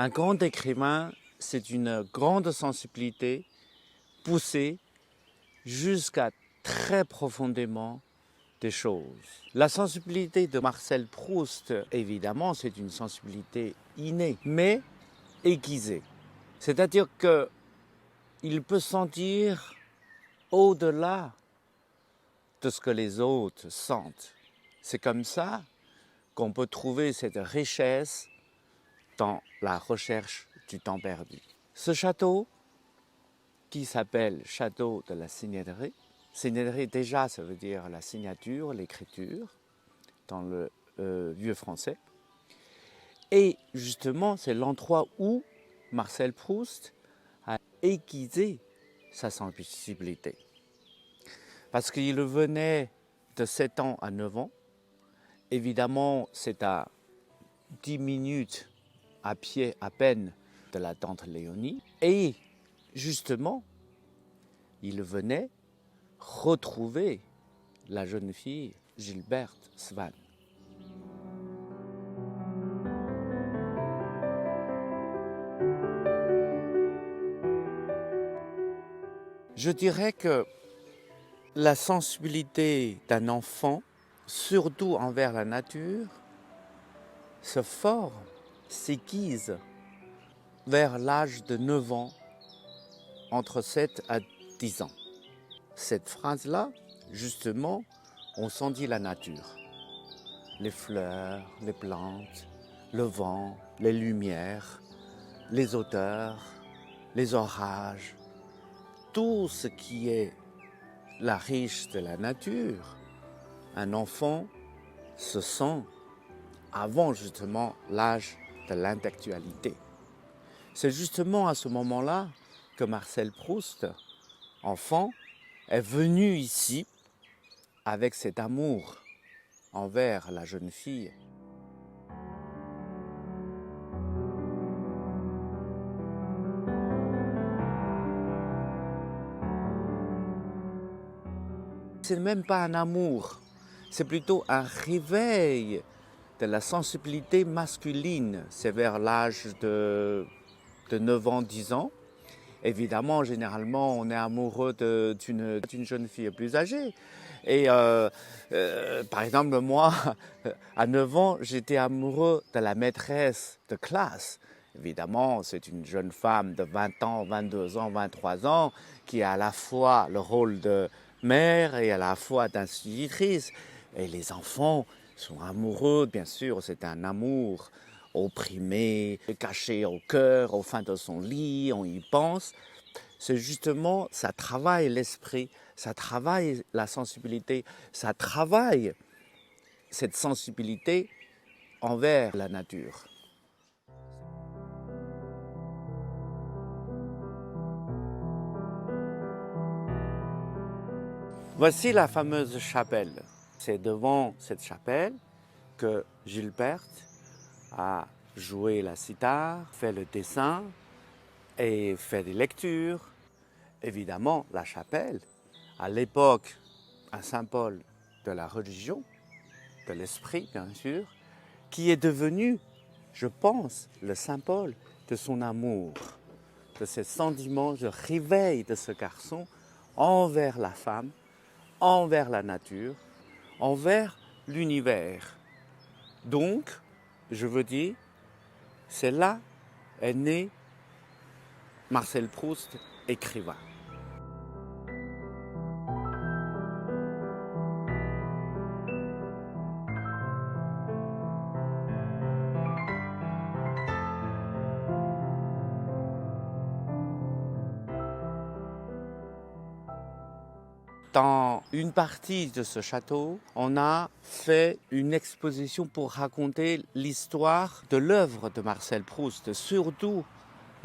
Un grand écrivain, c'est une grande sensibilité poussée jusqu'à très profondément des choses. La sensibilité de Marcel Proust, évidemment, c'est une sensibilité innée, mais aiguisée. C'est-à-dire qu'il peut sentir au-delà de ce que les autres sentent. C'est comme ça qu'on peut trouver cette richesse dans la recherche du temps perdu. Ce château, qui s'appelle Château de la Signaillerie, Signaillerie déjà ça veut dire la signature, l'écriture, dans le vieux français. Et justement, c'est l'endroit où Marcel Proust a aiguisé sa sensibilité. Parce qu'il venait de 7 ans à 9 ans. Évidemment, c'est à 10 minutes à pied à peine de la tante Léonie. Et justement, il venait retrouver la jeune fille Gilberte Swann. Je dirais que la sensibilité d'un enfant, surtout envers la nature, se forme, s'aiguise vers l'âge de 9 ans, entre 7 à 10 ans. Cette phrase-là, justement, on sentit la nature. Les fleurs, les plantes, le vent, les lumières, les odeurs, les orages, tout ce qui est la riche de la nature. Un enfant se sent avant justement l'âge de l'intellectualité. C'est justement à ce moment-là que Marcel Proust, enfant, est venu ici avec cet amour envers la jeune fille. C'est même pas un amour, c'est plutôt un réveil de la sensibilité masculine. C'est vers l'âge de 9 ans, 10 ans. Évidemment, généralement, on est amoureux d'une jeune fille plus âgée. Et par exemple, moi, à 9 ans, j'étais amoureux de la maîtresse de classe. Évidemment, c'est une jeune femme de 20 ans, 22 ans, 23 ans, qui a à la fois le rôle de mère et à la fois d'institutrice. Et les enfants sont amoureux, bien sûr, c'est un amour opprimé, caché au cœur, au fin de son lit, on y pense. C'est justement, ça travaille l'esprit, ça travaille la sensibilité, ça travaille cette sensibilité envers la nature. Voici la fameuse chapelle. C'est devant cette chapelle que Gilberte a joué la cithare, fait le dessin et fait des lectures. Évidemment, la chapelle, à l'époque, un symbole de la religion, de l'esprit bien sûr, qui est devenu, je pense, le symbole de son amour, de ce sentiment de réveil de ce garçon envers la femme, envers la nature, envers l'univers. Donc, je veux dire, c'est là est né Marcel Proust, écrivain. Dans une partie de ce château, on a fait une exposition pour raconter l'histoire de l'œuvre de Marcel Proust, surtout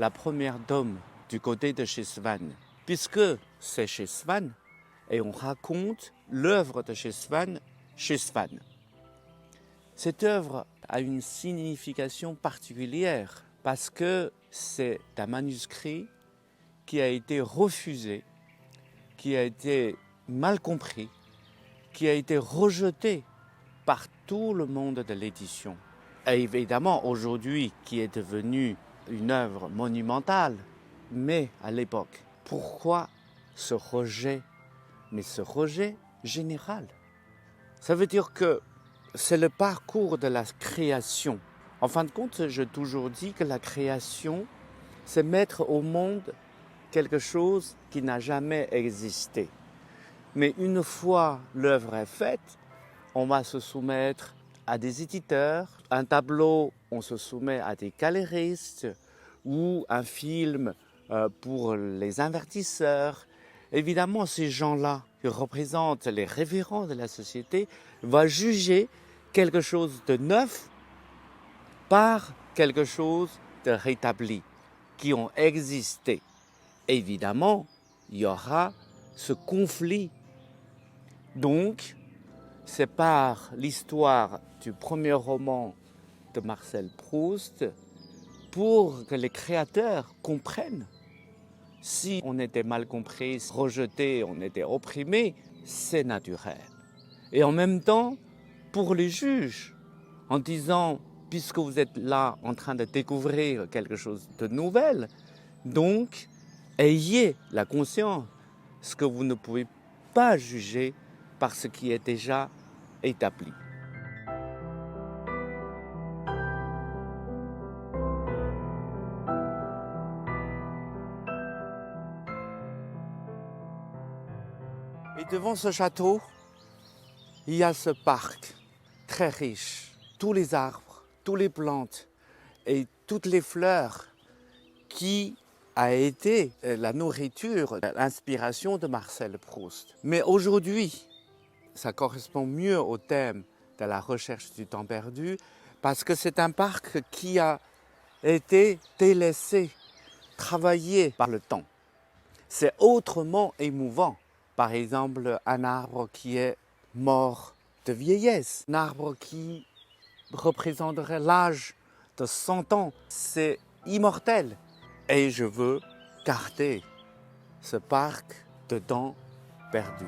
la première dame du côté de chez Swann, puisque c'est chez Swann et on raconte l'œuvre de chez Swann. Cette œuvre a une signification particulière parce que c'est un manuscrit qui a été refusé, qui a été mal compris, qui a été rejeté par tout le monde de l'édition. Et évidemment, aujourd'hui, qui est devenu une œuvre monumentale, mais à l'époque, pourquoi ce rejet? Mais ce rejet général. Ça veut dire que c'est le parcours de la création. En fin de compte, j'ai toujours dit que la création, c'est mettre au monde quelque chose qui n'a jamais existé. Mais une fois l'œuvre est faite, on va se soumettre à des éditeurs. Un tableau, on se soumet à des galeristes, ou un film pour les investisseurs. Évidemment, ces gens-là, qui représentent les référents de la société, vont juger quelque chose de neuf par quelque chose de rétabli, qui ont existé. Évidemment, il y aura ce conflit. Donc, c'est par l'histoire du premier roman de Marcel Proust pour que les créateurs comprennent. Si on était mal compris, rejeté, on était opprimé, c'est naturel. Et en même temps, pour les juges, en disant, puisque vous êtes là en train de découvrir quelque chose de nouvel, donc ayez la conscience que vous ne pouvez pas juger par ce qui est déjà établi. Et devant ce château, il y a ce parc très riche, tous les arbres, toutes les plantes et toutes les fleurs qui a été la nourriture, l'inspiration de Marcel Proust. Mais aujourd'hui, ça correspond mieux au thème de la recherche du temps perdu parce que c'est un parc qui a été délaissé, travaillé par le temps. C'est autrement émouvant. Par exemple, un arbre qui est mort de vieillesse, un arbre qui représenterait l'âge de 100 ans, c'est immortel. Et je veux garder ce parc de temps perdu.